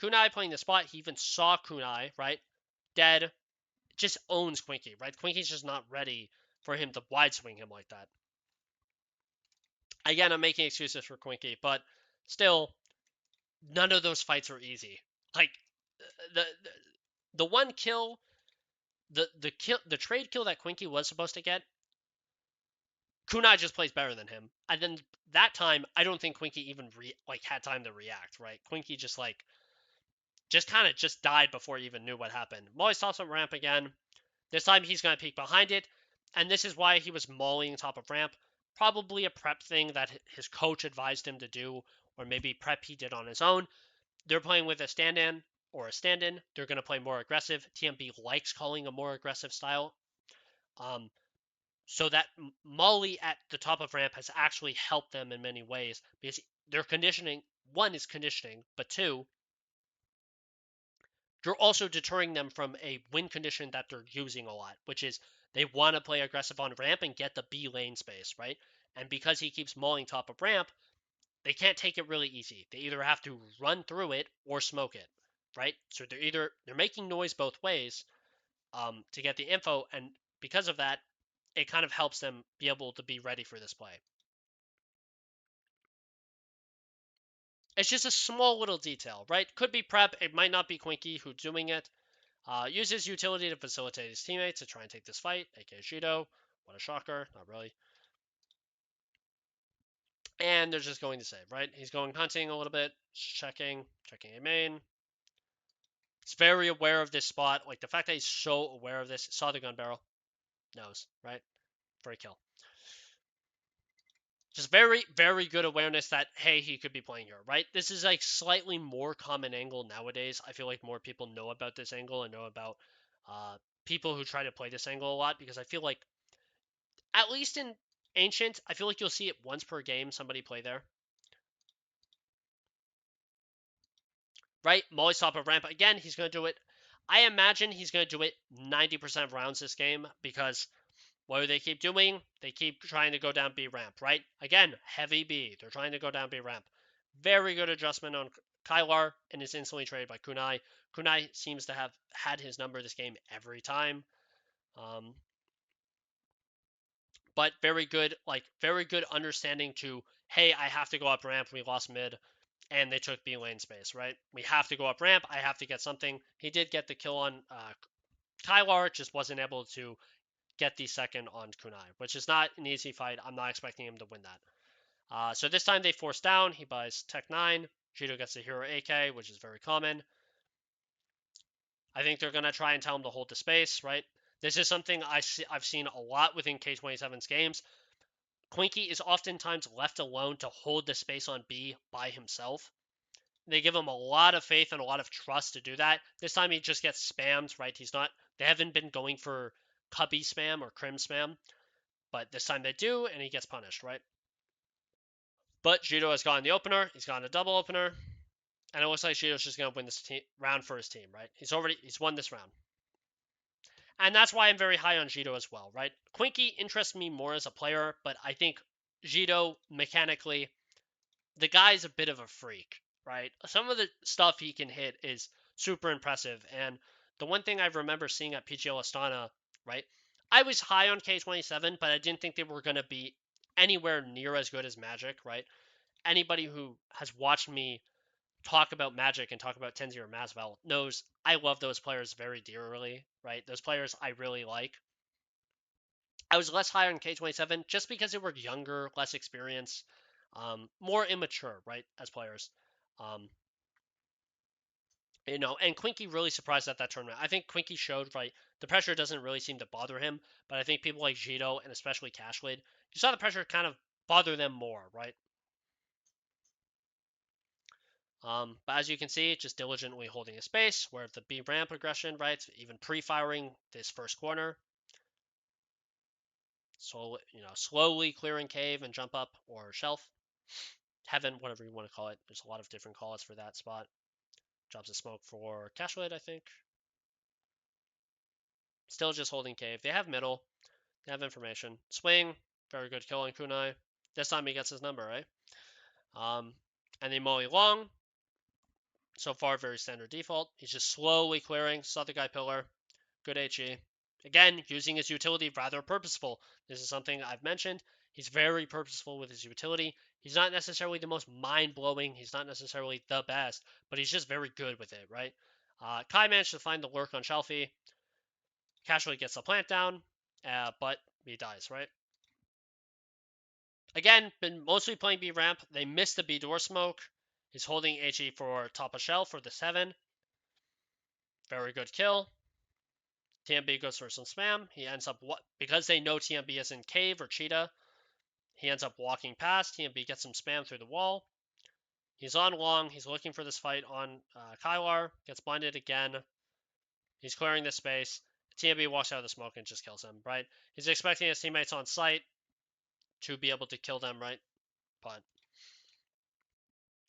Kunai playing the spot. He even saw Kunai, right? Dead. Just owns qw1nk1, right? qw1nk1's just not ready for him to wide swing him like that. Again, I'm making excuses for qw1nk1, but still, none of those fights are easy. Like the the one kill, the trade kill that qw1nk1 was supposed to get, Kunai just plays better than him. And then that time, I don't think qw1nk1 even had time to react. Right, qw1nk1 just kind of just died before he even knew what happened. Molly stops up ramp again. This time he's going to peek behind it, and this is why he was mauling top of ramp. Probably a prep thing that his coach advised him to do, or maybe prep he did on his own. They're playing with a stand-in or a stand-in. They're going to play more aggressive. TMB likes calling a more aggressive style. So that Molly at the top of ramp has actually helped them in many ways because their conditioning, one is conditioning, but two, you're also deterring them from a win condition that they're using a lot, which is they want to play aggressive on ramp and get the B lane space, right? And because he keeps mauling top of ramp, they can't take it really easy. They either have to run through it or smoke it, right? So they're making noise both ways to get the info, and because of that, it kind of helps them be able to be ready for this play. It's just a small little detail, right? Could be prep. It might not be qw1nk1 who's doing it. Uses utility to facilitate his teammates to try and take this fight, aka Jito. What a shocker. Not really. And they're just going to save, right? He's going hunting a little bit, checking a main. He's very aware of this spot. Like the fact that he's so aware of this, saw the gun barrel, knows, right? For a kill. Just very, very good awareness that, hey, he could be playing here, right? This is like slightly more common angle nowadays. I feel like more people know about this angle and know about people who try to play this angle a lot because I feel like, at least in Ancient, I feel like you'll see it once per game, somebody play there. Right? Molly's top of ramp. Again, he's going to do it. I imagine he's going to do it 90% of rounds this game because what do they keep doing? They keep trying to go down B ramp, right? Again, heavy B. They're trying to go down B ramp. Very good adjustment on qw1nk1 and is instantly traded by Kunai. Kunai seems to have had his number this game every time. But very good understanding to, hey, I have to go up ramp. We lost mid, and they took B lane space, right? We have to go up ramp. I have to get something. He did get the kill on Kylar just wasn't able to get the second on kunai, which is not an easy fight. I'm not expecting him to win that. So this time they force down. He buys Tech 9. Jito gets the Hero AK, which is very common. I think they're going to try and tell him to hold the space, right? This is something I've seen a lot within qw1nk1's games. qw1nk1 is oftentimes left alone to hold the space on B by himself. They give him a lot of faith and a lot of trust to do that. This time he just gets spammed, right? They haven't been going for cubby spam or crim spam, but this time they do, and he gets punished, right? But Jito has gotten the opener. He's gotten a double opener. And it looks like Jito's just going to win this round for his team, right? He's won this round. And that's why I'm very high on Jito as well, right? qw1nk1 interests me more as a player, but I think Jito, mechanically, the guy's a bit of a freak, right? Some of the stuff he can hit is super impressive. And the one thing I remember seeing at PGL Astana, right? I was high on K27, but I didn't think they were going to be anywhere near as good as Magic, right? Anybody who has watched me talk about Magic and talk about Tenzi or Masvel knows I love those players very dearly, right? Those players I really like. I was less high on K27 just because they were younger, less experienced, more immature, right, as players. Um, and qw1nk1 really surprised at that tournament. I think qw1nk1 showed, right, the pressure doesn't really seem to bother him, but I think people like Jito and especially Cashlade, you saw the pressure kind of bother them more, right? But as you can see, just diligently holding a space, where the B ramp aggression, right, even pre-firing this first corner, so slowly clearing cave and jump up or shelf, heaven, whatever you want to call it. There's a lot of different calls for that spot. Drops a smoke for Cashwood, I think. Still just holding cave. They have middle. They have information. Swing, very good kill on kunai. This time he gets his number, right? And then Moe long. So far, very standard default. He's just slowly clearing. Saw the guy pillar. Good HE. Again, using his utility rather purposeful. This is something I've mentioned. He's very purposeful with his utility. He's not necessarily the most mind-blowing. He's not necessarily the best, but he's just very good with it, right? Kai managed to find the lurk on Shelfie. Casually gets the plant down, but he dies, right? Again, been mostly playing B ramp. They missed the B door smoke. He's holding HE for top of shelf for the 7. Very good kill. TMB goes for some spam. He ends up, because they know TMB is in cave or cheetah, he ends up walking past. TMB gets some spam through the wall. He's on long. He's looking for this fight on Kylar. Gets blinded again. He's clearing the space. TMB walks out of the smoke and just kills him, right? He's expecting his teammates on site to be able to kill them, right? But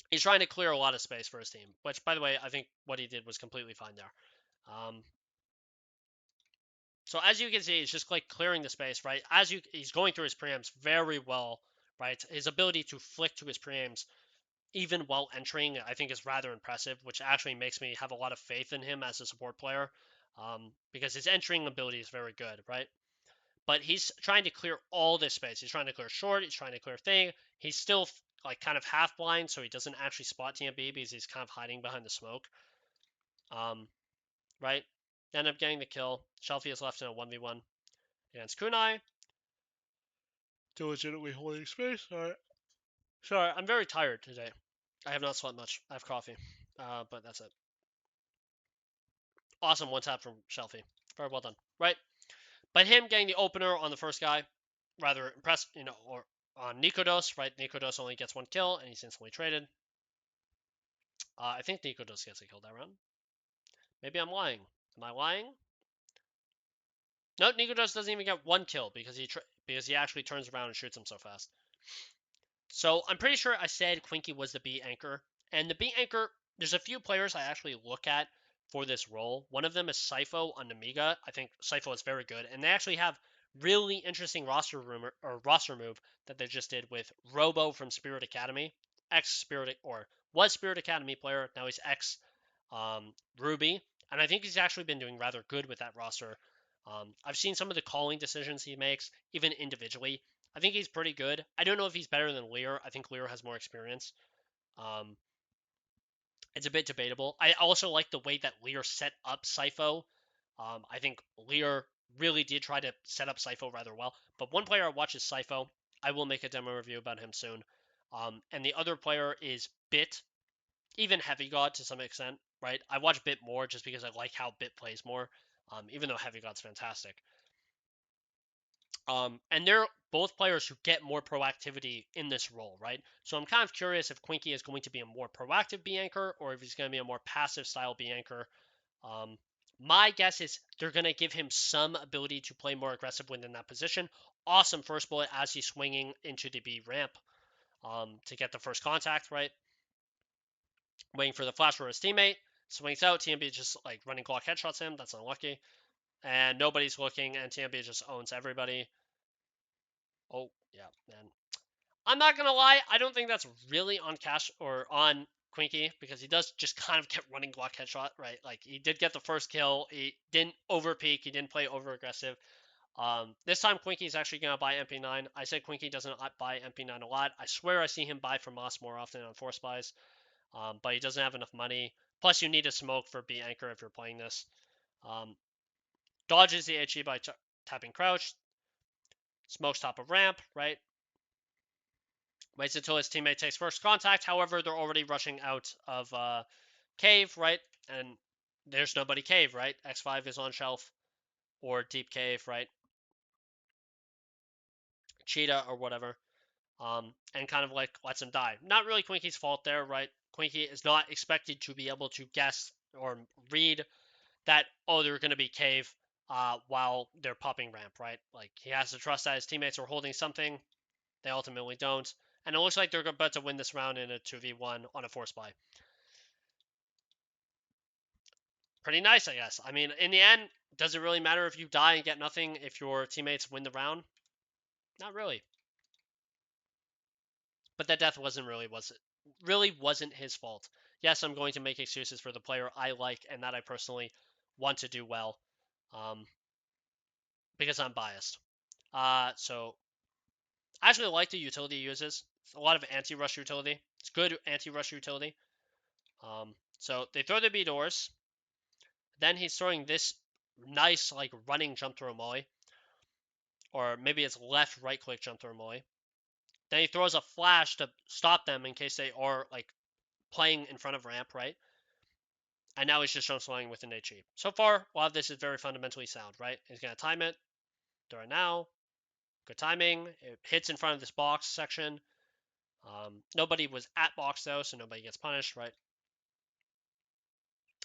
he's trying to clear a lot of space for his team, which, by the way, I think what he did was completely fine there. So as you can see, he's just like clearing the space, right? He's going through his preamps very well, right? His ability to flick to his preamps even while entering, I think, is rather impressive, which actually makes me have a lot of faith in him as a support player, because his entering ability is very good, right? But he's trying to clear all this space. He's trying to clear short. He's trying to clear thing. He's still like kind of half blind, so he doesn't actually spot TMB because he's kind of hiding behind the smoke. Right? End up getting the kill. Shelfie is left in a 1v1 against Kunai. Diligently holding space. Alright. Sorry, I'm very tired today. I have not slept much. I have coffee. But that's it. Awesome one tap from Shelfie. Very well done. Right? But him getting the opener on the first guy, rather impressed, or on Nikodos, right? Nikodos only gets 1 kill and he's instantly traded. I think Nikodos gets a kill that round. Maybe I'm lying. Am I lying? No, Nikodos doesn't even get 1 kill because he actually turns around and shoots him so fast. So I'm pretty sure I said qw1nk1 was the B anchor. And the B anchor, there's a few players I actually look at for this role. One of them is Sipho on Amiga. I think Sipho is very good. And they actually have really interesting roster move that they just did with Robo from Spirit Academy. Was Spirit Academy player. Now he's ex Ruby. And I think he's actually been doing rather good with that roster. I've seen some of the calling decisions he makes, even individually. I think he's pretty good. I don't know if he's better than Lear. I think Lear has more experience. It's a bit debatable. I also like the way that Lear set up Sipho I think Lear really did try to set up Sipho rather well. But one player I watch is Sipho. I will make a demo review about him soon. And the other player is Bit, even Heavy God to some extent, right? I watch Bit more just because I like how Bit plays more, even though Heavy God's fantastic. And they're both players who get more proactivity in this role, right? So I'm kind of curious if qw1nk1 is going to be a more proactive B anchor or if he's going to be a more passive style B anchor. My guess is they're going to give him some ability to play more aggressive within that position. Awesome first bullet as he's swinging into the B ramp to get the first contact, right? Waiting for the flash for his teammate. Swings out. TMB just like running clock headshots him. That's unlucky. And nobody's looking, and TMB just owns everybody. Oh, yeah, man. I'm not gonna lie, I don't think that's really on Cash or on qw1nk1 because he does just kind of kept running Glock headshot, right? Like he did get the first kill, he didn't overpeak, he didn't play over aggressive. This time qw1nk1 is actually gonna buy MP9. I said qw1nk1 doesn't buy MP9 a lot. I swear I see him buy from Moss more often on Force Buys, but he doesn't have enough money. Plus, you need a smoke for B anchor if you're playing this. Dodges the HE by tapping crouch. Smokes top of ramp, right? Waits until his teammate takes first contact. However, they're already rushing out of cave, right? And there's nobody cave, right? X5 is on shelf or deep cave, right? Cheetah or whatever. And kind of like lets him die. Not really qw1nk1's fault there, right? qw1nk1 is not expected to be able to guess or read that, oh, they're going to be cave while they're popping ramp, right? Like he has to trust that his teammates are holding something. They ultimately don't. And it looks like they're about to win this round in a 2v1 on a force buy. Pretty nice, I guess. I mean, in the end, does it really matter if you die and get nothing if your teammates win the round? Not really. But that death wasn't his fault. Yes, I'm going to make excuses for the player I like and that I personally want to do well, because I'm biased. So I actually like the utility he uses. It's a lot of anti-rush utility. It's good anti-rush utility. So they throw the B doors. Then he's throwing this nice like running jump throw molly, or maybe it's left right click jump throw molly. Then he throws a flash to stop them in case they are like playing in front of ramp, right? And now he's just jump swinging with an HE. So far, a lot of this is very fundamentally sound, right? He's gonna time it. Throw it now. Good timing. It hits in front of this box section. Nobody was at box though, so nobody gets punished, right?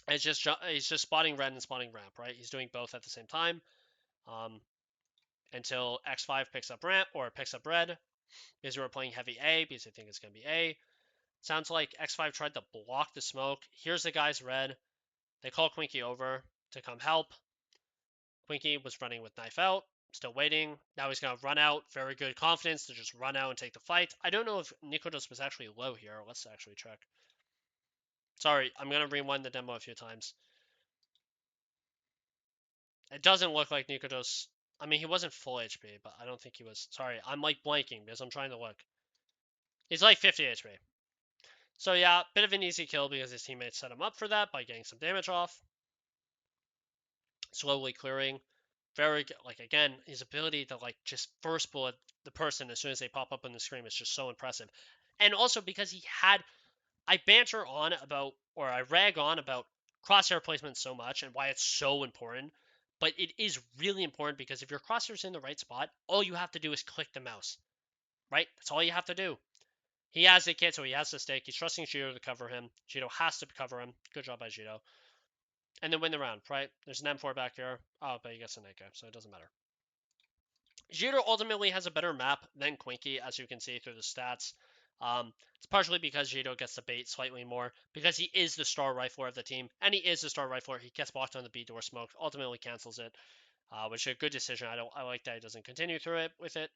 It's just he's just spotting red and spotting ramp, right? He's doing both at the same time. Until X5 picks up ramp or picks up red because we're playing heavy A because I think it's going to be A. Sounds like X5 tried to block the smoke. Here's the guy's red. They call qw1nk1 over to come help. qw1nk1 was running with knife out, still waiting. Now he's going to run out. Very good confidence to just run out and take the fight. I don't know if qw1nk1 was actually low here. Let's actually check. Sorry, I'm going to rewind the demo a few times. It doesn't look like qw1nk1. I mean, he wasn't full HP, but I don't think he was. Sorry, I'm like blanking because I'm trying to look. He's like 50 HP. So yeah, bit of an easy kill because his teammates set him up for that by getting some damage off. Slowly clearing. Very good. Like, again, his ability to like just first bullet the person as soon as they pop up on the screen is just so impressive. And also because I banter on about, or I rag on about crosshair placement so much and why it's so important. But it is really important because if your crosshair's in the right spot, all you have to do is click the mouse, right? That's all you have to do. He has the kit, so he has the stake. He's trusting Jito to cover him. Jito has to cover him. Good job by Jito. And then win the round, right? There's an M4 back here. Oh, but he gets a Neko, so it doesn't matter. Jito ultimately has a better map than qw1nk1, as you can see through the stats. It's partially because Jito gets the bait slightly more, because he is the star rifler of the team, and he is the star rifler. He gets blocked on the B door smoke, ultimately cancels it, which is a good decision. I like that he doesn't continue through it with it.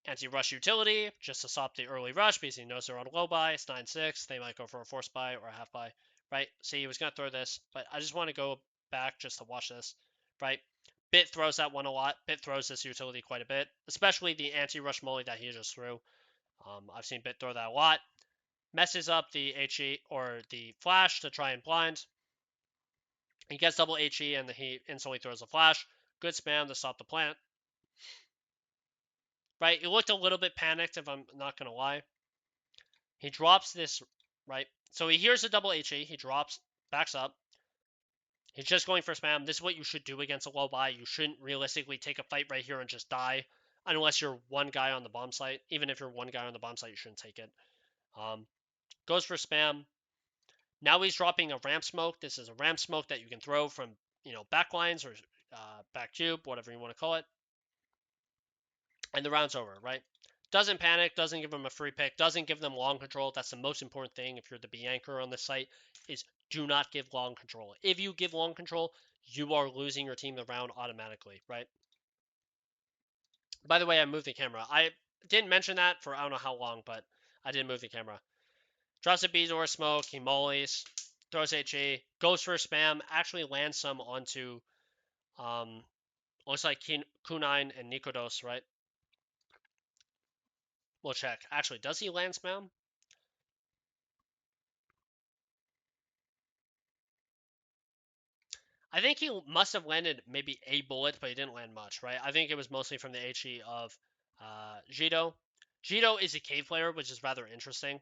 Anti-rush utility, just to stop the early rush because he knows they're on a low buy. It's 9-6. They might go for a force buy or a half buy, right? See, he was going to throw this, but I just want to go back just to watch this, right? Bit throws that one a lot. Bit throws this utility quite a bit, especially the anti-rush molly that he just threw. I've seen Bit throw that a lot. Messes up the HE or the flash to try and blind. He gets double HE and he instantly throws a flash. Good spam to stop the plant. Right? He looked a little bit panicked, if I'm not going to lie. He drops this, right? So he hears the double HE. He drops, backs up. He's just going for spam. This is what you should do against a low buy. You shouldn't realistically take a fight right here and just die. Unless you're one guy on the bomb site. Even if you're one guy on the bomb site, you shouldn't take it. Goes for spam. Now he's dropping a ramp smoke. This is a ramp smoke that you can throw from, backlines or back tube, whatever you want to call it. And the round's over, right? Doesn't panic, doesn't give them a free pick, doesn't give them long control. That's the most important thing if you're the B anchor on this site, is do not give long control. If you give long control, you are losing your team the round automatically, right? By the way, I moved the camera. I didn't mention that for I don't know how long, but I did move the camera. Drops a B door smoke, he mollies, throws HE, goes for spam, actually lands some onto, looks like qw1nk1 and Nikodos, right? We'll check. Actually, does he land spam? I think he must have landed maybe a bullet, but he didn't land much, right? I think it was mostly from the HE of Jito. Jito is a cave player, which is rather interesting.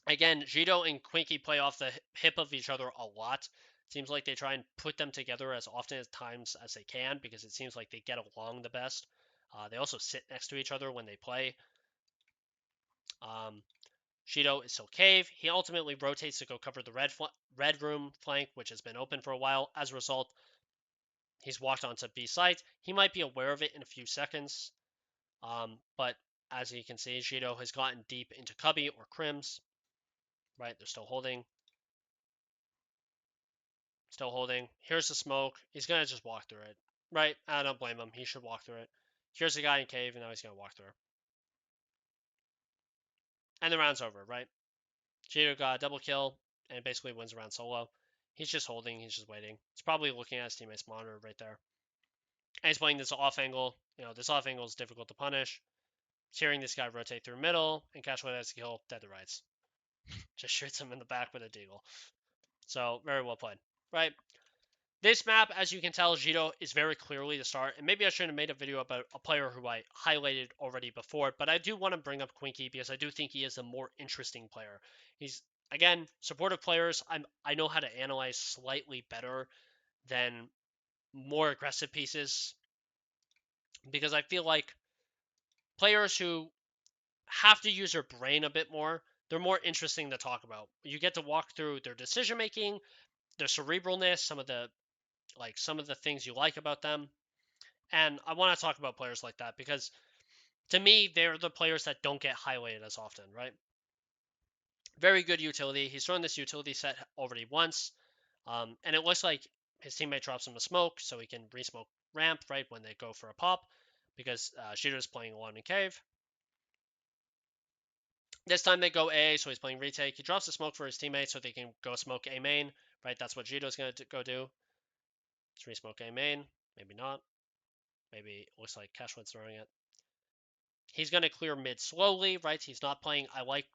Again, Jito and qw1nk1 play off the hip of each other a lot. Seems like they try and put them together as often as times as they can because it seems like they get along the best. They also sit next to each other when they play. Jito is still cave. He ultimately rotates to go cover the red room flank, which has been open for a while. As a result, he's walked onto B site. He might be aware of it in a few seconds, but as you can see, Jito has gotten deep into Cubby or Crims. Right, they're still holding. Still holding. Here's the smoke. He's going to just walk through it. Right, I don't blame him. He should walk through it. Here's the guy in cave, and now he's going to walk through. And the round's over, right? Jito got a double kill and basically wins the round solo. He's just holding. He's just waiting. He's probably looking at his teammate's monitor right there. And he's playing this off angle. This off angle is difficult to punish. He's hearing this guy rotate through middle, and qw1nk1 has a kill, dead to rights. Just shoots him in the back with a deagle. So, very well played. Right? This map, as you can tell, Jito is very clearly the start. And maybe I should have made a video about a player who I highlighted already before, but I do want to bring up qw1nk1 because I do think he is a more interesting player. He's, again, supportive players. I know how to analyze slightly better than more aggressive pieces because I feel like players who have to use their brain a bit more, they're more interesting to talk about. You get to walk through their decision making, their cerebralness, some of the things you like about them. And I want to talk about players like that because to me, they're the players that don't get highlighted as often, right? Very good utility. He's thrown this utility set already once. And it looks like his teammate drops him a smoke so he can re-smoke ramp, right, when they go for a pop because Shooter's playing alone in cave. This time they go A, so he's playing retake. He drops the smoke for his teammate so they can go smoke A main, right? That's what Jito's going to go do. Let's re-smoke A main. Maybe not. Maybe it looks like qw1nk1's throwing it. He's going to clear mid slowly, right? He's not playing. I like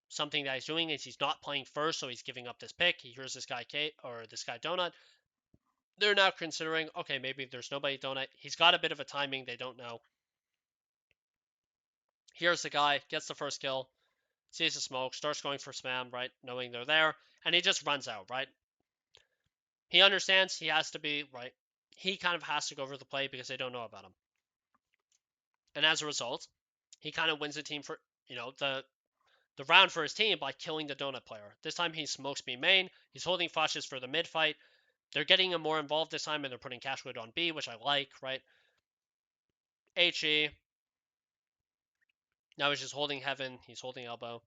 something that he's doing is he's not playing first, so he's giving up this pick. He hears this guy Kate or this guy Donut. They're now considering, okay, maybe there's nobody Donut. He's got a bit of a timing. They don't know. Here's the guy, gets the first kill, sees the smoke, starts going for spam, right? Knowing they're there, and he just runs out, right? He understands he has to be, right? He kind of has to go over the play because they don't know about him. And as a result, he kind of wins the team for, the round for his team by killing the donut player. This time he smokes B main. He's holding flashes for the mid fight. They're getting him more involved this time and they're putting qw1nk1 on B, which I like, right? HE. Now he's just holding heaven. He's holding elbow.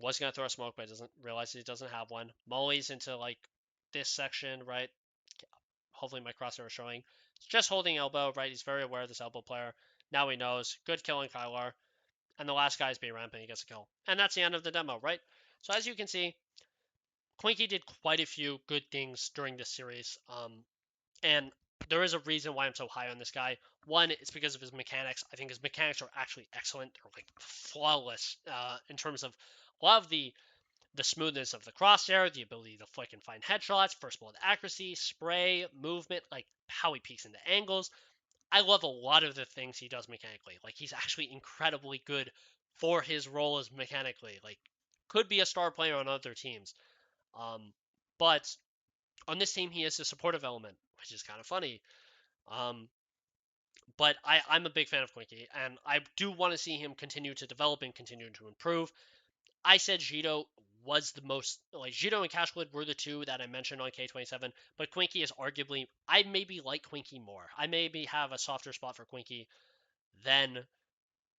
Was going to throw a smoke, but doesn't realize he doesn't have one. Molly's into like this section, right? Hopefully my crosshair is showing. He's just holding elbow, right? He's very aware of this elbow player. Now he knows. Good kill on Kylar. And the last guy is B ramp and he gets a kill. And that's the end of the demo, right? So as you can see, qw1nk1 did quite a few good things during this series. And there is a reason why I'm so high on this guy. One, it's because of his mechanics. I think his mechanics are actually excellent. They're like flawless in terms of a lot of the the smoothness of the crosshair, the ability to flick and find headshots, first bullet accuracy, spray, movement, like how he peeks into angles. I love a lot of the things he does mechanically. Like he's actually incredibly good for his role as mechanically. Like could be a star player on other teams. But on this team he is a supportive element, which is kind of funny. Um, but I'm a big fan of qw1nk1, and I do want to see him continue to develop and continue to improve. I said Jito was the most, like, Jito and Cashwood were the two that I mentioned on K27, but qw1nk1 is arguably, I maybe like qw1nk1 more. I maybe have a softer spot for qw1nk1 than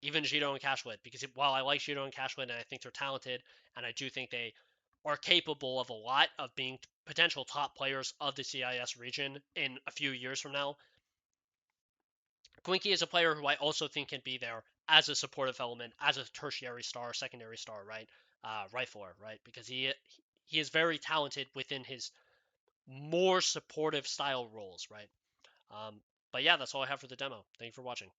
even Jito and Cashwood, because while I like Jito and Cashwood and I think they're talented, and I do think they are capable of a lot of being potential top players of the CIS region in a few years from now, qw1nk1 is a player who I also think can be there as a supportive element, as a tertiary star, secondary star, right? Rifler, right? Because he is very talented within his more supportive style roles, right? Um, but yeah, that's all I have for the demo. Thank you for watching.